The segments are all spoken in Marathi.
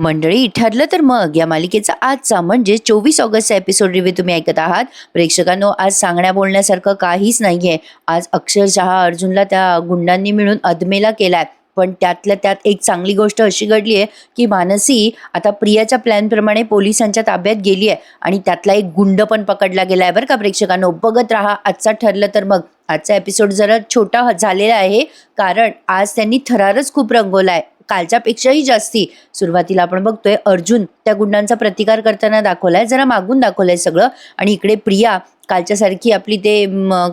मंडळी, ठरलं तर मग या मालिकेचा आजचा म्हणजे 24 ऑगस्टचा एपिसोड रिव्ह्यू तुम्ही ऐकत आहात. प्रेक्षकांनो, आज सांगण्या बोलण्यासारखं काहीच नाहीये. आज अक्षरशः अर्जुनला त्या गुंडांनी मिळून अदमेला केलाय. पण त्यातल्या त्यात एक चांगली गोष्ट अशी घडली आहे की मानसी आता प्रियाच्या प्लॅनप्रमाणे पोलिसांच्या ताब्यात गेली आहे आणि त्यातला एक गुंड पण पकडला गेलाय बरं का. प्रेक्षकांनो, बघत राहा आजचा ठरलं तर मग. आजचा एपिसोड जरा छोटा झालेला आहे कारण आज त्यांनी थरारच खूप रंगवलाय, कालच्या पेक्षाही जास्ती. सुरुवातीला आपण बघतोय अर्जुन त्या गुंडांचा प्रतिकार करताना दाखवलाय, जरा मागून दाखवलंय सगळं. आणि इकडे प्रिया कालच्या सारखी आपली ते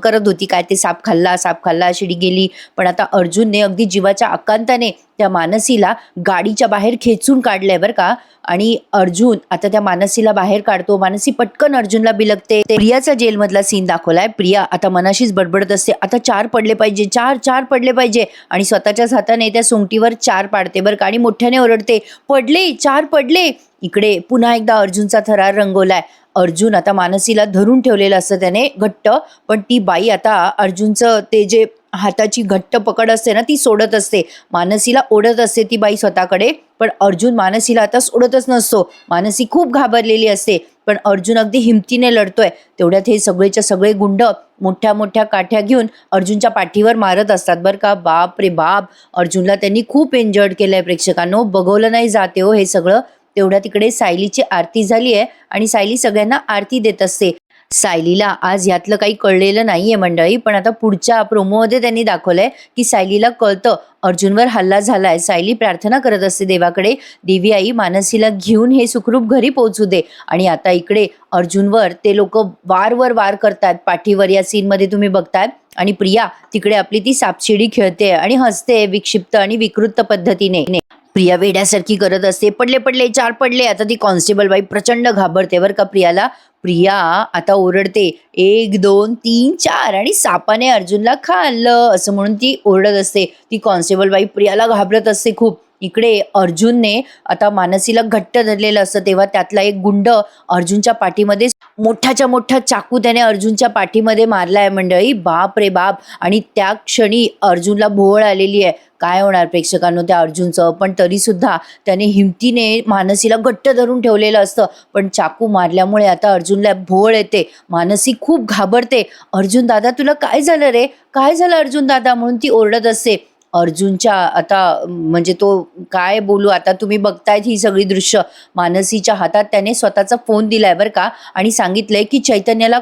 करत होती, काय ते साप खाल्ला शिडी गेली. पण आता अर्जुनने अगदी जीवाच्या आकांताने त्या मानसीला गाडीच्या बाहेर खेचून काढलंय बरं का. आणि अर्जुन आता त्या मानसीला बाहेर काढतो. मानसी पटकन अर्जुनला बिलगते. प्रियाचा जेलमधला सीन दाखवलाय. प्रिया आता मनाशीच बडबडत असते, आता 4 पडले पाहिजे, 4 पडले पाहिजे. आणि स्वतःच्याच हाताने त्या सोंगटीवर 4 पाडते बरं का. आणि मोठ्याने ओरडते, पडले, 4 पडले. इकडे पुन्हा एकदा अर्जुनचा थरार रंगवलाय. अर्जुन आता मानसीला धरून ठेवलेलं असतं त्याने घट्ट, पण ती बाई आता अर्जुनचं ते जे हाताची घट्ट पकड असते ना ती सोडत असते. मानसीला ओढत असते ती बाई स्वतःकडे, पण अर्जुन मानसीला आता सोडतच नसतो. मानसी खूप घाबरलेली असते, पण अर्जुन अगदी हिमतीने लढतोय. तेवढ्यात हे सगळेच्या सगळे गुंड मोठ्या मोठ्या काठ्या घेऊन अर्जुनच्या पाठीवर मारत असतात बरं का. बाप रे बाप, अर्जुनला त्यांनी खूप एन्जॉय केलंय. प्रेक्षकांनो, बघवलं नाही जाते हो हे सगळं. तेवढ्या तिकडे सायलीची आरती झाली आहे आणि सायली सगळ्यांना आरती देत असते. सायलीला आज यातलं काही कळलेलं नाहीये मंडळी, पण आता पुढच्या प्रोमोमध्ये त्यांनी दाखवलंय की सायलीला कळतं अर्जुनवर हल्ला झालाय. सायली प्रार्थना करत असते देवाकडे, देवी आई मानसीला घेऊन हे सुखरूप घरी पोहोचू दे. आणि आता इकडे अर्जुनवर ते लोक वार करतात पाठीवर, या सीन मध्ये तुम्ही बघताय. आणि प्रिया तिकडे आपली ती सापशिडी खेळते आणि हसते विक्षिप्त आणि विकृत पद्धतीने. प्रिया वेड्यासारखी करत असते, पडले 4 पडले. आता ती कॉन्स्टेबल बाई प्रचंड घाबरते बरं का प्रियाला. प्रिया आता ओरडते, 1 2 3 4 आणि सापाने अर्जुनला खाल्लं असं म्हणून ती ओरडत असते. ती कॉन्स्टेबल बाई प्रियाला घाबरत असते खूप. इकडे अर्जुनने आता मानसीला घट्ट धरलेलं असतं, तेव्हा त्यातला एक गुंड अर्जुनच्या पाठीमध्ये मोठ्याच्या मोठा चाकू त्याने अर्जुनच्या पाठीमध्ये मारलाय मंडळी. बाप रे बाप. आणि त्या क्षणी अर्जुनला भोवळ आलेली आहे. काय होणार प्रेक्षकांनो त्या अर्जुनचं. पण तरी सुद्धा त्याने हिमतीने मानसीला घट्ट धरून ठेवलेलं असतं, पण चाकू मारल्यामुळे आता अर्जुनला भोवळ येते. मानसी खूप घाबरते. अर्जुन दादा तुला काय झालं रे, काय झालं अर्जुन दादा म्हणून ती ओरडत असते. अर्जुनच्या आता म्हणजे तो काय बोलू, आता तुम्ही बघतायत ही सगळी दृश्य. मानसीच्या हातात त्याने स्वतःचा फोन दिलाय बरं का आणि सांगितलंय की चैतन्याला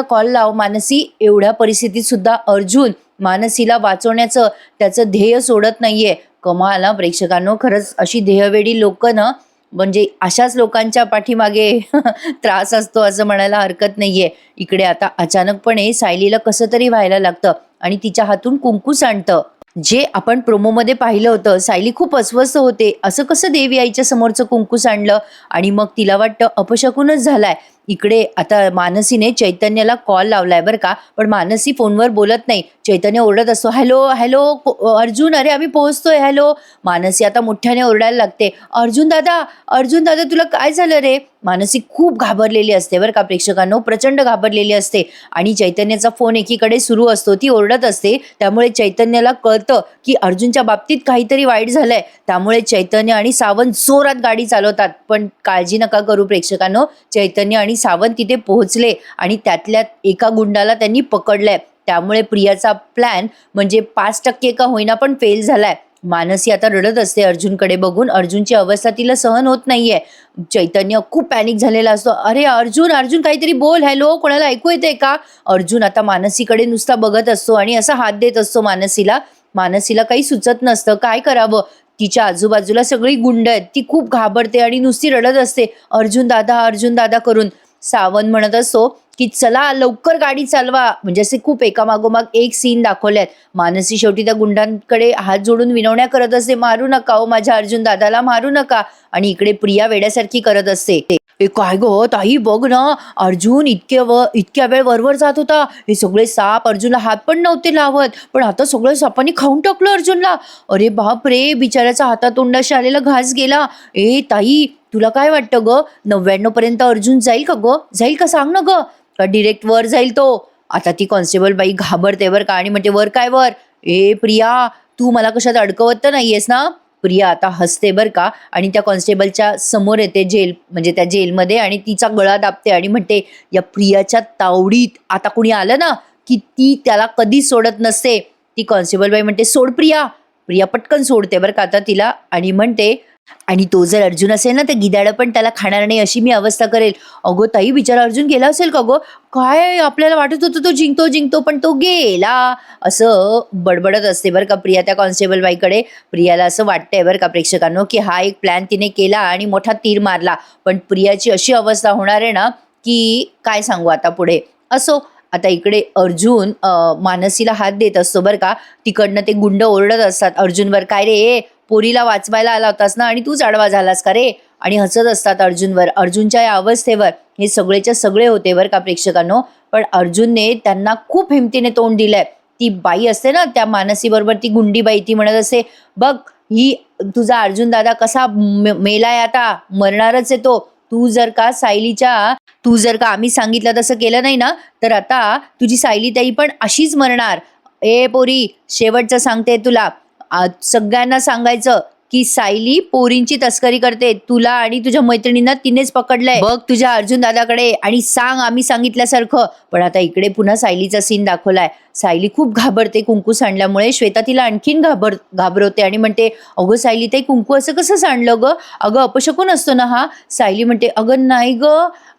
कॉल लाव मानसी. एवढ्या परिस्थितीत सुद्धा अर्जुन मानसीला वाचवण्याचं त्याचं ध्येय सोडत नाहीये. कमाल ना प्रेक्षकांनो, खरंच अशी ध्येयवेडी लोक ना, म्हणजे अशाच लोकांच्या पाठीमागे त्रास असतो असं म्हणायला हरकत नाहीये. इकडे आता अचानकपणे सायलीला कसं तरी व्हायला लागतं आणि तिच्या हातून कुंकू सांडतं. जे आपण प्रोमोमध्ये पाहिलं होतं, सायली खूप अस्वस्थ होते, असं कसं देवी आईच्या समोरचं कुंकू सांडलं. आणि मग तिला वाटतं अपशकुनच झालाय. इकडे आता मानसीने चैतन्याला कॉल लावलाय बरं का, पण मानसी फोनवर बोलत नाही. चैतन्य ओरडत असतो, हॅलो हॅलो अर्जुन, अरे आम्ही पोहोचतोय, हॅलो. मानसी आता मोठ्याने ओरडायला लागते, अर्जुन दादा तुला काय झालं रे. मानसी खूप घाबरलेली असते बरं का प्रेक्षकांनो, प्रचंड घाबरलेली असते. आणि चैतन्याचा फोन एकीकडे सुरू असतो, ती ओरडत असते. त्यामुळे चैतन्याला कळतं की अर्जुनच्या बाबतीत काहीतरी वाईट झालंय. त्यामुळे चैतन्य आणि सावंत जोरात गाडी चालवतात. पण काळजी नका करू प्रेक्षकांनो, चैतन्य आणि सावंत तिथे पोहोचले आणि त्यातल्या एका गुंडाला त्यांनी पकडलंय. त्यामुळे प्रियाचा प्लॅन म्हणजे 5% का होईना पण फेल झालाय. मानसी आता रडत असते अर्जुनकडे बघून. अर्जुनची अवस्था तिला सहन होत नाहीये. चैतन्य खूप पॅनिक झालेला असतो, अरे अर्जुन काहीतरी बोल, हॅलो कोणाला ऐकू येते का. अर्जुन आता मानसीकडे नुसता बघत असतो आणि असा हात देत असतो मानसीला. मानसीला काही सुचत नसतं काय करावं. तिच्या आजूबाजूला सगळी गुंड आहेत, ती खूप घाबरते आणि नुसती रडत असते, अर्जुन दादा करून. सावंत म्हणत असतो की चला लवकर गाडी चालवा. म्हणजे असे खूप एकामागोमाग एक सीन दाखवले आहेत. मानसी शेवटी त्या गुंडांकडे हात जोडून विनवण्या करत असते, मारू नका हो माझ्या अर्जुन दादाला, मारू नका. आणि इकडे प्रिया वेड्यासारखी करत असते, काय गो ताई बघ ना, अर्जुन इतक्या वेळ वरवर जात होता, हे सगळे साप अर्जुनला हात पण नव्हते लावत, पण आता सगळं सापांनी खाऊन टाकलं अर्जुनला. अरे बाप रे, बिचाऱ्याचा हातातोंडाशी आलेला घास गेला. ताई तुला काय वाटतं ग, 99 पर्यंत अर्जुन जाईल का ग, जाईल का सांग ना ग, का डिरेक्ट वर जाईल तो. आता ती कॉन्स्टेबल बाई घाबरते वर का आणि म्हणते, वर काय वर, प्रिया तू मला कशात अडकवत तर नाहीयेस ना. प्रिया आता हसते बरं का आणि त्या कॉन्स्टेबलच्या समोर येते म्हणजे त्या जेलमध्ये आणि तिचा गळा दाबते आणि म्हणते, या प्रियाच्या तावडीत आता कुणी आलं ना की ती त्याला कधीच सोडत नसते. ती कॉन्स्टेबल बाई म्हणते, सोड प्रिया. प्रिया पटकन सोडते बरं का आता तिला आणि म्हणते, आणि तो जर अर्जुन असेल ना, तर गिधाडं पण त्याला खाणार नाही अशी मी अवस्था करेल. अगो ताई, बिचारा अर्जुन गेला असेल का गो? काय आपल्याला वाटत होतं तो जिंकतो जिंकतो, पण तो गेला. असं बडबडत असते बरं का प्रिया त्या कॉन्स्टेबल बाईकडे. प्रियाला असं वाटतंय बरं का प्रेक्षकांनो, की हा एक प्लॅन तिने केला आणि मोठा तीर मारला. पण प्रियाची अशी अवस्था होणार आहे ना, की काय सांगू आता पुढे. असो, आता इकडे अर्जुन मानसीला हात देत असतो बरं का. तिकडनं ते गुंड ओरडत असतात अर्जुनवर, काय रे पोरीला वाचवायला आला होतास ना आणि तूच आडवा झालास का रे, आणि हसत असतात अर्जुनवर, अर्जुनच्या या अवस्थेवर. हे सगळेच्या सगळे होते बरं का प्रेक्षकांनो. पण अर्जुनने त्यांना खूप हिमतीने तोंड दिलंय. ती बाई असते ना त्या मानसी बरोबर, ती गुंडी बाई, ती म्हणत असते, बघ ही तुझा अर्जुन दादा कसा मेलाय, आता मरणारच आहे तो. तू जर का आम्ही सांगितलं तसं केलं नाही ना, तर आता तुझी सायली ताई पण अशीच मरणार. ए पोरी, शेवटचं सांगते तुला, सगळ्यांना सांगायचं की सायली पोरींची तस्करी करते. तुला आणि तुझ्या मैत्रिणींना तिनेच पकडलंय. बघ तुझ्या अर्जुन दादाकडे आणि सांग आम्ही सांगितल्यासारखं. पण आता इकडे पुन्हा सायलीचा सीन दाखवलाय. सायली खूप घाबरते कुंकू सांडल्यामुळे. श्वेता तिला आणखीन घाबरवते आणि म्हणते, अगं सायली ताई, कुंकू असं कसं सांडलं ग? अगं अपशकून असतो ना हा. सायली म्हणते, अगं नाही ग.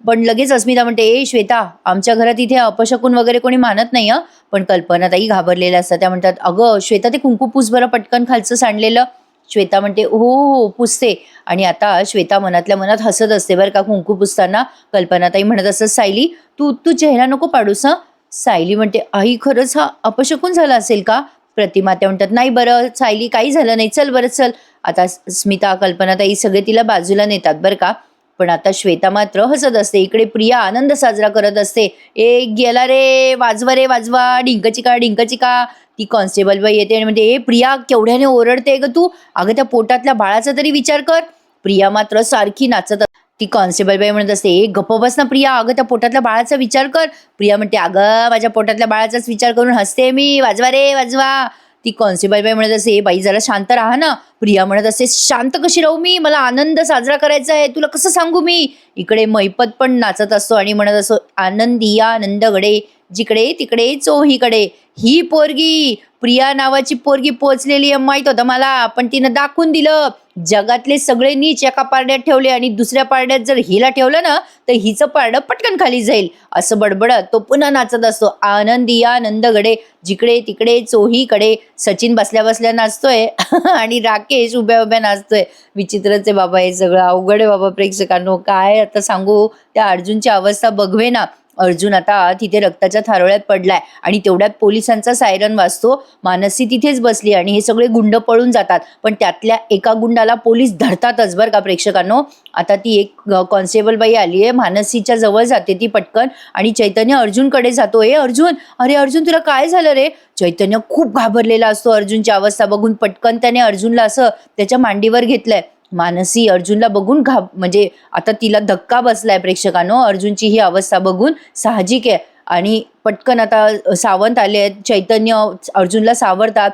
पण लगेच अस्मिता म्हणते, ए श्वेता, आमच्या घरात इथे अपशकून वगैरे कोणी मानत नाही. पण कल्पनाताई घाबरलेल्या असतात. त्या म्हणतात, अगं श्वेता, ते कुंकू पुस बरं पटकन खालचं सांडलेलं. श्वेता म्हणते, हो हो पुसते. आणि आता श्वेता मनातल्या मनात हसत असते बरं का कुंकू पुसताना. कल्पनाताई म्हणत असत, सायली तू तू चेहरा नको पाडूस. सायली म्हणते, आई खरंच हा अपशकून झाला असेल का? प्रतिमा त्या म्हणतात, नाही बरं सायली, काही झालं नाही, चल बरं चल. आता स्मिता, कल्पनाताई सगळे तिला बाजूला नेतात बरं का. पण आता श्वेता मात्र हसत असते. इकडे प्रिया आनंद साजरा करत असते. ए गेला रे, वाजवा रे वाजवा, डिंकचिका डिंकचिका. ती कॉन्स्टेबल बाई येते आणि म्हणते, ए प्रिया, केवढ्याने ओरडते ग तू? अगं त्या पोटातल्या बाळाचा तरी विचार कर. प्रिया मात्र सारखी नाचत. ती कॉन्स्टेबल बाई म्हणत असते, ए गप्प बस ना प्रिया, अगं त्या पोटातल्या बाळाचा विचार कर. प्रिया म्हणते, अगं माझ्या पोटातल्या बाळाचाच विचार करून हसते मी, वाजवा रे वाजवा. ती कॉन्स्टेबल बाई म्हणत असते, ए बाई जरा शांत राहा ना. प्रिया म्हणत असते, शांत कशी राहू मी, मला आनंद साजरा करायचा आहे, तुला कसं सांगू मी. इकडे मैपत पण नाचत असतो आणि म्हणत असतो, आनंदी आनंदगडे, जिकडे तिकडे चोहीकडे. ही पोरगी, प्रिया नावाची पोरगी पोचलेली माहित होतं मला, पण तिनं दाखवून दिलं. जगातले सगळे नीच एका पारड्यात ठेवले आणि दुसऱ्या पारड्यात जर हिला ठेवलं ना, तर हिचं पारडं पटकन खाली जाईल. असं बडबडत तो पुन्हा नाचत असतो. आनंदी आनंदगडे, जिकडे तिकडे चोहीकडे. सचिन बसल्या बसल्या नाचतोय आणि राकेश उभ्या उभ्या नाचतोय. विचित्रच आहे बाबा, हे सगळं अवघड आहे बाबा प्रेक्षकांनो. काय आता सांगू, त्या अर्जुनची अवस्था बघवे ना. अर्जुन आता तिथे रक्ताच्या थारोळ्यात पडलाय आणि तेवढ्यात पोलिसांचा सायरन वाजतो. मानसी तिथेच बसली आणि हे सगळे गुंड पळून जातात. पण त्यातल्या एका गुंडाला पोलीस धरतातच बरं का प्रेक्षकांनो. आता ती एक कॉन्स्टेबल बाई आली आहे, मानसीच्या जवळ जाते ती पटकन आणि चैतन्य अर्जुनकडे जातो. ए अर्जुन, अरे अर्जुन तुला काय झालं रे? चैतन्य खूप घाबरलेला असतो अर्जुनची अवस्था बघून. पटकन त्याने अर्जुनला असं त्याच्या मांडीवर घेतलंय. मानसी अर्जुनला बघून म्हणजे आता तिला धक्का बसलाय प्रेक्षकांनो अर्जुनची ही अवस्था बघून, साहजिक आहे. आणि पटकन आता सावंत आले आहेत, चैतन्य अर्जुनला सावरतात.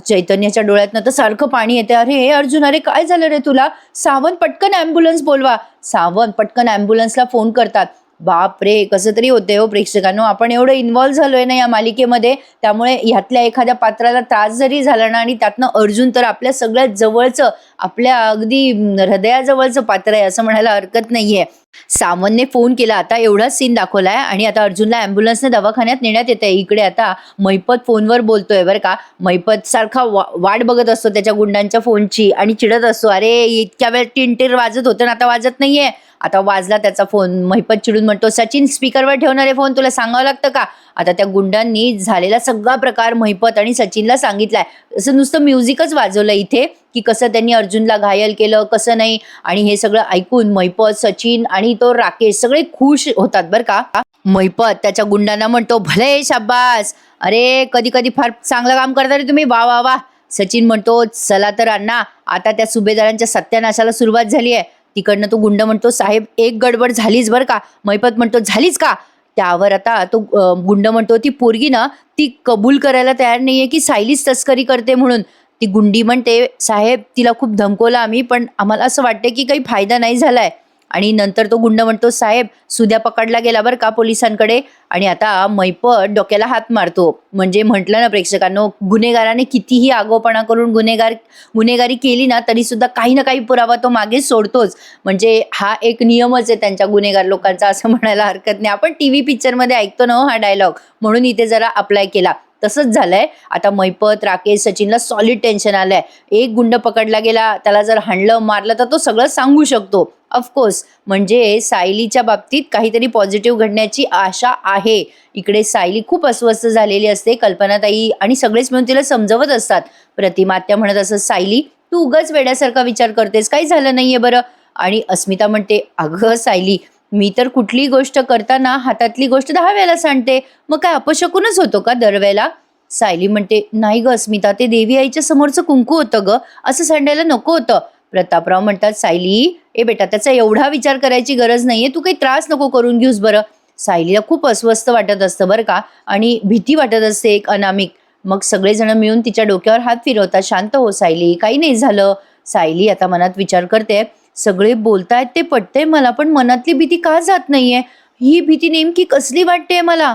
चैतन्याच्या डोळ्यातनं तर सारखं पाणी येते. अरे हे अर्जुन, अरे काय झालं रे तुला? सावंत पटकन ॲम्ब्युलन्स बोलवा. सावंत पटकन ॲम्ब्युलन्सला फोन करतात. बाप रे, कसं तरी होते हो प्रेक्षकांनो. आपण एवढं इन्व्हॉल्व्ह झालोय ना या मालिकेमध्ये, त्यामुळे ह्यातल्या एखाद्या पात्राला त्रास जरी झाला ना, आणि त्यातनं अर्जुन तर आपल्या सगळ्यात जवळचं, आपल्या अगदी हृदयाजवळचं पात्र आहे असं म्हणायला हरकत नाहीये. सावंतने फोन केला, आता एवढाच सीन दाखवलाय आणि आता अर्जुनला ॲम्ब्युलन्सने दवाखान्यात नेण्यात येते. इकडे आता मैपत फोनवर बोलतोय बरं का. मैपत सारखा वाट बघत असतो त्याच्या गुंडांच्या फोनची आणि चिडत असतो, अरे इतक्या वेळ टिंटीर वाजत होतं ना, आता वाजत नाहीये. आता वाजला त्याचा फोन. महिपत चिडून म्हणतो, सचिन स्पीकरवर ठेवणारे फोन तुला सांगावं लागतं का? आता त्या गुंडांनी झालेला सगळा प्रकार महिपत आणि सचिनला सांगितलाय. असं नुसतं म्युझिकच वाजवलं इथे, की कसं त्यांनी अर्जुनला घायल केलं, कसं नाही. आणि हे सगळं ऐकून महिपत, सचिन आणि तो राकेश सगळे खुश होतात बरं का. महिपत त्याच्या गुंडांना म्हणतो, भले शाबास, अरे कधी कधी फार चांगलं काम करता रे तुम्ही, वा वा वा. सचिन म्हणतो, चला तर अण्णा, आता त्या सुभेदारांच्या सत्यानाशाला सुरुवात झाली आहे. तिकडनं तो गुंड म्हणतो, साहेब एक गडबड झालीच बरं का. महिपत म्हणतो, झालीच का? त्यावर आता तो गुंड म्हणतो, ती पोरगी ना, ती कबूल करायला तयार नाहीये की सायलीच तस्करी करते म्हणून. ती ती गुंडी म्हणते, साहेब तिला खूप धमकवलं आम्ही, पण आम्हाला असं वाटतंय की काही फायदा नाही झालाय. आणि नंतर तो गुंड म्हणतो, साहेब सुद्या पकडला गेला बरं का पोलिसांकडे. आणि आता मैपत डोक्याला हात मारतो. म्हणजे म्हटलं ना प्रेक्षकांनो, गुन्हेगाराने कितीही आगाऊपणा करून गुन्हेगारी केली ना तरी सुद्धा काही ना काही पुरावा तो मागे सोडतोच. म्हणजे हा एक नियमच आहे त्यांच्या गुन्हेगार लोकांचा असं म्हणायला हरकत नाही. आपण टीव्ही पिक्चरमध्ये ऐकतो ना हा डायलॉग, म्हणून इथे जरा अप्लाय केला. तसंच झालंय. आता मैपत, राकेश, सचिनला सॉलिड टेन्शन आलंय. एक गुंड पकडला गेला, त्याला जर हाणलं मारलं तर तो सगळं सांगू शकतो. ऑफकोर्स म्हणजे सायलीच्या बाबतीत काहीतरी पॉझिटिव्ह घडण्याची आशा आहे. इकडे सायली खूप अस्वस्थ झालेली असते. कल्पनाताई आणि सगळेच मिळून तिला समजवत असतात. प्रतिमा आत्या म्हणत असत, सायली तू उगाच वेड्यासारखा विचार करतेस, काही झालं नाहीये बरं. आणि अस्मिता म्हणते, अगं सायली, मी तर कुठलीही गोष्ट करताना हातातली गोष्ट 10 वेळेला सांडते, मग काय अपशकुनच होतो का दरवेळेला? सायली म्हणते, नाही ग अस्मिता, ते देवी आईच्या समोरचं कुंकू होतं ग, असं सांडायला नको होतं. प्रतापराव म्हणतात, सायली ए बेटा, त्याचा एवढा विचार करायची गरज नाहीये, तू काही त्रास नको करून घेऊस बरं. सायलीला खूप अस्वस्थ वाटत असतं बरं का, आणि भीती वाटत असते एक अनामिक. मग सगळेजण मिळून तिच्या डोक्यावर हात फिरवतात, शांत हो सायली, काही नाही झालं. सायली आता मनात विचार करते, सगळे बोलतायत ते पटतंय मला, पण मनातली भीती का जात नाहीये? ही भीती नेमकी कसली वाटते मला?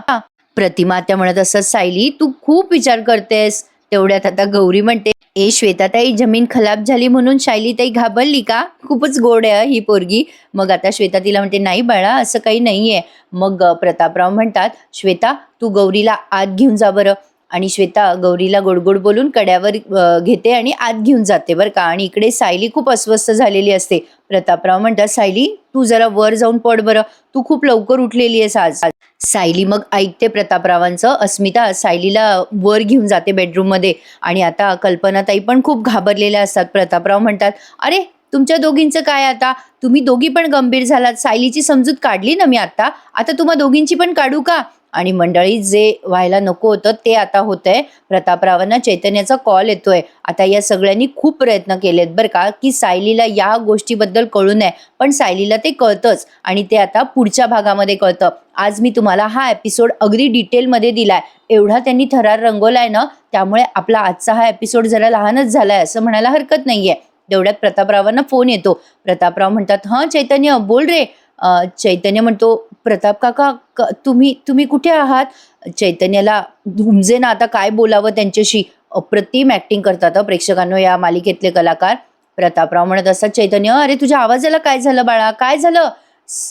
प्रतिमा त्या म्हणत असत, सायली तू खूप विचार करतेस. तेवढ्यात आता गौरी म्हणते, ए श्वेताताई, जमीन खराब झाली म्हणून शायलीताई घाबरली का? खूपच गोड आहे ही पोरगी. मग आता श्वेता तिला म्हणते, नाही बाळा, असं काही नाहीये. मग प्रतापराव म्हणतात, श्वेता तू गौरीला आत घेऊन जा बरं. आणि श्वेता गौरीला गोडगोड बोलून कड्यावर घेते आणि आत घेऊन जाते बरं का. आणि इकडे सायली खूप अस्वस्थ झालेली असते. प्रतापराव म्हणतात, सायली तू जरा वर जाऊन पड बरं, तू खूप लवकर उठलेली आहेस आज. सायली मग ऐकते प्रतापरावांचं. अस्मिता सायलीला वर घेऊन जाते बेडरूम मध्ये. आणि आता कल्पनाताई पण खूप घाबरलेल्या असतात. प्रतापराव म्हणतात, अरे तुमच्या दोघींचं काय आता? तुम्ही दोघी पण गंभीर झालात. सायलीची समजूत काढली ना मी आता तुम्हा दोघींची पण काढू का? आणि मंडळी, जे व्हायला नको होतं ते आता होतंय. प्रतापरावांना चैतन्याचा कॉल येतोय. आता या सगळ्यांनी खूप प्रयत्न केलेत बरं का, की सायलीला या गोष्टीबद्दल कळू नये, पण सायलीला ते कळतंच. आणि ते आता पुढच्या भागामध्ये कळतं. आज मी तुम्हाला हा एपिसोड अगदी डिटेलमध्ये दिलाय. एवढा त्यांनी थरार रंगवलाय ना, त्यामुळे आपला आजचा हा एपिसोड जरा लहानच झालाय असं म्हणायला हरकत नाहीये. तेवढ्यात प्रतापरावांना फोन येतो. प्रतापराव म्हणतात, हां चैतन्य बोल रे. चैतन्य म्हणतो, प्रताप काका तुम्ही कुठे आहात? चैतन्याला धुमजे ना आता काय बोलावं त्यांच्याशी. अप्रतिम ऍक्टिंग करतात प्रेक्षकांनो या मालिकेतले कलाकार. प्रतापराव म्हणत असतात, चैतन्य अरे तुझ्या आवाजाला काय झालं बाळा, काय झालं?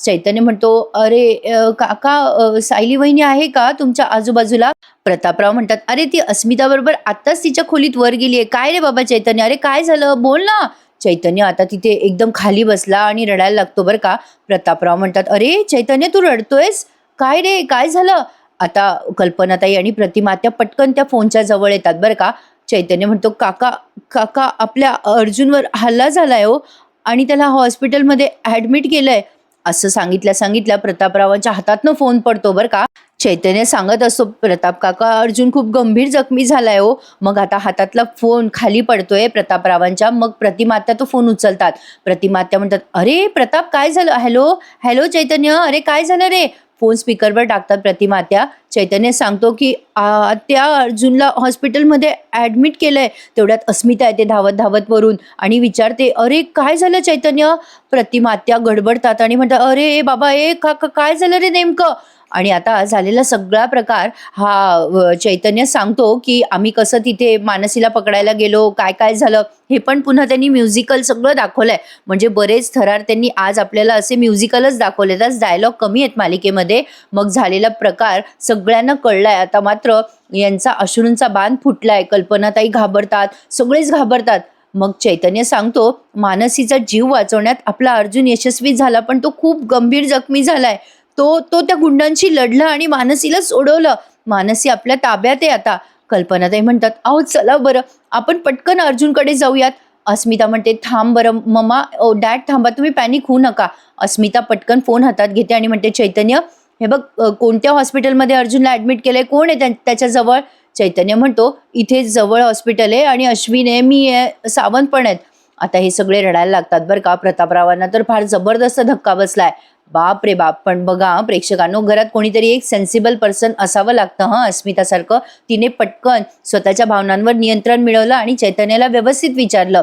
चैतन्य म्हणतो, अरे काका, सायली वहिनी आहे का तुमच्या आजूबाजूला? प्रतापराव म्हणतात, अरे ती अस्मिता बरोबर आत्ताच तिच्या खोलीत वर गेलीये. काय रे बाबा चैतन्य, अरे काय झालं बोल ना. चैतन्य आता तिथे एकदम खाली बसला आणि रडायला लागतो बरं का. प्रतापराव म्हणतात, अरे चैतन्य तू रडतोयस, काय रे काय झालं? आता कल्पनाताई आणि प्रतिमा त्या पटकन त्या फोनच्या जवळ येतात बरं का. चैतन्य म्हणतो, काका काका आपल्या अर्जुनवर हल्ला झालाय हो, आणि त्याला हॉस्पिटलमध्ये ऍडमिट केलंय. असं सांगितल्या प्रतापरावांच्या हातातनं फोन पडतो बरं का. चैतन्य सांगत असतो, प्रताप काका अर्जुन खूप गंभीर जखमी झालाय हो. मग आता हातातला फोन खाली पडतोय प्रतापरावांच्या. मग प्रतिमात्या तो फोन उचलतात. प्रतिमात्या म्हणतात, अरे प्रताप काय झालं? हॅलो हॅलो चैतन्य, अरे काय झालं रे? फोन स्पीकरवर टाकतात प्रतिमात्या. चैतन्य सांगतो की त्या अर्जुनला हॉस्पिटलमध्ये ऍडमिट केलंय. तेवढ्यात अस्मिता येते धावत धावत वरून आणि विचारते, अरे काय झालं चैतन्य? प्रतिमात्या गडबडतात आणि म्हणतात, अरे बाबा ए काय झालं रे नेमकं? आणि आता झालेला सगळा प्रकार हा चैतन्य सांगतो की आम्ही कसं तिथे मानसीला पकडायला गेलो, काय काय झालं हे पण पुन्हा त्यांनी म्युझिकल सगळं दाखवलंय. म्हणजे बरेच थरार त्यांनी आज आपल्याला असे म्युझिकलच दाखवले. आज डायलॉग कमी आहेत मालिकेमध्ये. मग झालेला प्रकार सगळ्यांना कळलाय. आता मात्र यांचा अश्रूंचा बांध फुटलाय. कल्पनाताई घाबरतात, सगळेच घाबरतात. मग चैतन्य सांगतो, मानसीचा जीव वाचवण्यात आपला अर्जुन यशस्वी झाला, पण तो खूप गंभीर जखमी झालाय. तो त्या गुंडांशी लढला आणि मानसीला सोडवलं. मानसी आपल्या ताब्यात आहे आता. कल्पनाताई म्हणतात, अहो चला बरं आपण पटकन अर्जुनकडे जाऊयात. अस्मिता म्हणते, थांब बरं मम्मा, डॅड थांबा, तुम्ही पॅनिक होऊ नका. अस्मिता पटकन फोन हातात घेते आणि म्हणते, चैतन्य हे बघ, कोणत्या हॉस्पिटलमध्ये अर्जुनला ऍडमिट केलंय, कोण आहे त्याच्याजवळ? चैतन्य म्हणतो, इथे जवळ हॉस्पिटल आहे आणि अश्विन आहे, मी आहे, सावंत पण आहेत. आता हे सगळे रडायला लागतात बरं का. प्रतापरावांना तर फार जबरदस्त धक्का बसलाय. बाप रे बाप. पण बघा प्रेक्षकांनो, घरात कोणीतरी एक सेन्सिबल पर्सन असावं लागतं अस्मितासारखं. तिने पटकन स्वतःच्या भावनांवर नियंत्रण मिळवलं आणि चैतन्याला व्यवस्थित विचारलं.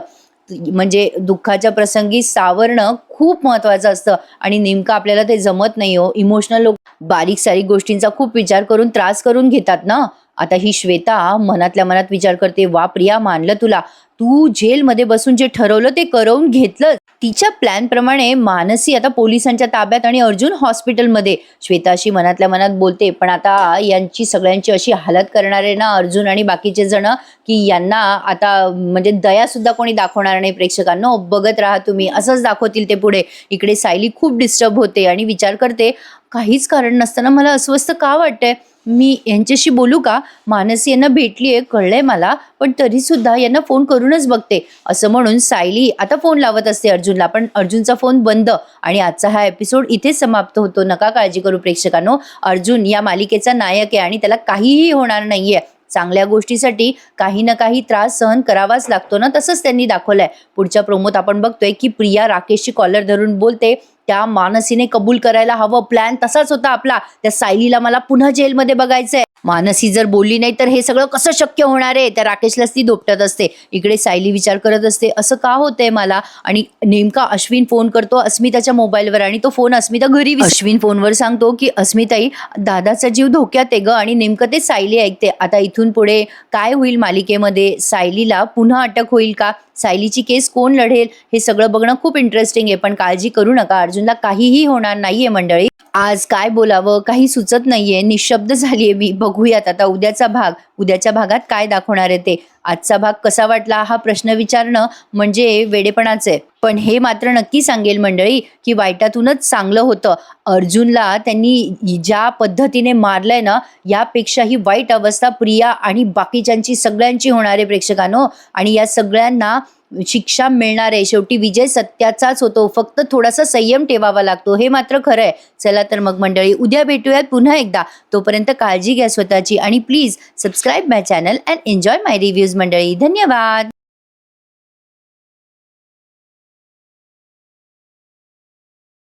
म्हणजे दुःखाच्या प्रसंगी सावरणं खूप महत्वाचं असतं आणि नेमकं आपल्याला ते जमत नाही हो. इमोशनल लोक बारीक सारीक गोष्टींचा खूप विचार करून त्रास करून घेतात ना. आता ही श्वेता मनातल्या मनात विचार करते, वा प्रिया, मानलं तुला. तू जेलमध्ये बसून जे ठरवलं ते करवून घेतलं. तिच्या प्लॅन प्रमाणे मानसी आता पोलिसांच्या ताब्यात आणि अर्जुन हॉस्पिटलमध्ये. श्वेता अशी मनातल्या मनात बोलते, पण आता यांची सगळ्यांची अशी हालत करणारे ना अर्जुन आणि बाकीचे जण, की यांना आता म्हणजे दया सुद्धा कोणी दाखवणार नाही. प्रेक्षकांनो, बघत राहा तुम्ही, असंच दाखवतील ते पुढे. इकडे सायली खूप डिस्टर्ब होते आणि विचार करते, काहीच कारण नसताना मला अस्वस्थ का वाटतंय. मी यांच्याशी बोलू का? मानसी यांना भेटलीये कळलंय मला, पण तरी सुद्धा यांना फोन करूनच बघते. असं म्हणून सायली आता फोन लावत असते अर्जुनला, पण अर्जुनचा फोन बंद. आणि आजचा हा एपिसोड इथेच समाप्त होतो. नका काळजी करू प्रेक्षकांनो, अर्जुन या मालिकेचा नायक आहे आणि त्याला काहीही होणार नाहीये. चांगल्या गोष्टीसाठी काही ना काही त्रास सहन करावाच लागतो ना, तसंच त्यांनी दाखवलंय. पुढच्या प्रोमोत आपण बघतोय की प्रिया राकेशची कॉलर धरून बोलते, त्या मानसीने कबूल करायला हवं. प्लॅन तसाच होता आपला. त्या सायलीला मला पुन्हा जेलमध्ये बघायचंय. मानसी जर बोलली नाही तर हे सगळं कसं शक्य होणार आहे. त्या राकेशलाच ती दोपटत असते. इकडे सायली विचार करत असते, असं का होतंय मला. आणि नेमका अश्विन फोन करतो अस्मिताच्या मोबाईलवर आणि तो फोन अस्मिता घरी अश्विन फोनवर सांगतो की अस्मिताई, दादाचा जीव धोक्यात आहे ग. आणि नेमकं ते सायली ऐकते. आता इथून पुढे काय होईल मालिकेमध्ये? सायलीला पुन्हा अटक होईल का? सायलीची केस कोण लढेल? हे सगळं बघणं खूप इंटरेस्टिंग आहे. पण काळजी करू नका, अर्जुनला काहीही होणार नाहीये मंडळी. आज काय बोलावं काही सुचत नाहीये, निशब्द झालीये मी. बघूयात आता उद्याचा भाग. उद्याच्या भागात काय दाखवणार आहे ते. आजचा भाग कसा वाटला हा प्रश्न विचारणं म्हणजे वेडेपणाच आहे. पण हे मात्र नक्की सांगेल मंडळी की वाईटातूनच चांगलं होतं. अर्जुनला त्यांनी ज्या पद्धतीने मारलंय ना, यापेक्षाही वाईट अवस्था प्रिया आणि बाकीच्यांची सगळ्यांची होणार आहे प्रेक्षकांनो. आणि या सगळ्यांना शिक्षा मिळणार आहे. शेवटी विजय सत्याचाच होतो, फक्त थोडासा संयम ठेवावा लागतो, हे मात्र खरं आहे. चला तर मग मंडळी, उद्या भेटूयात पुन्हा एकदा. तोपर्यंत काळजी घ्या स्वतःची आणि please subscribe my channel and enjoy my reviews मंडळी. धन्यवाद.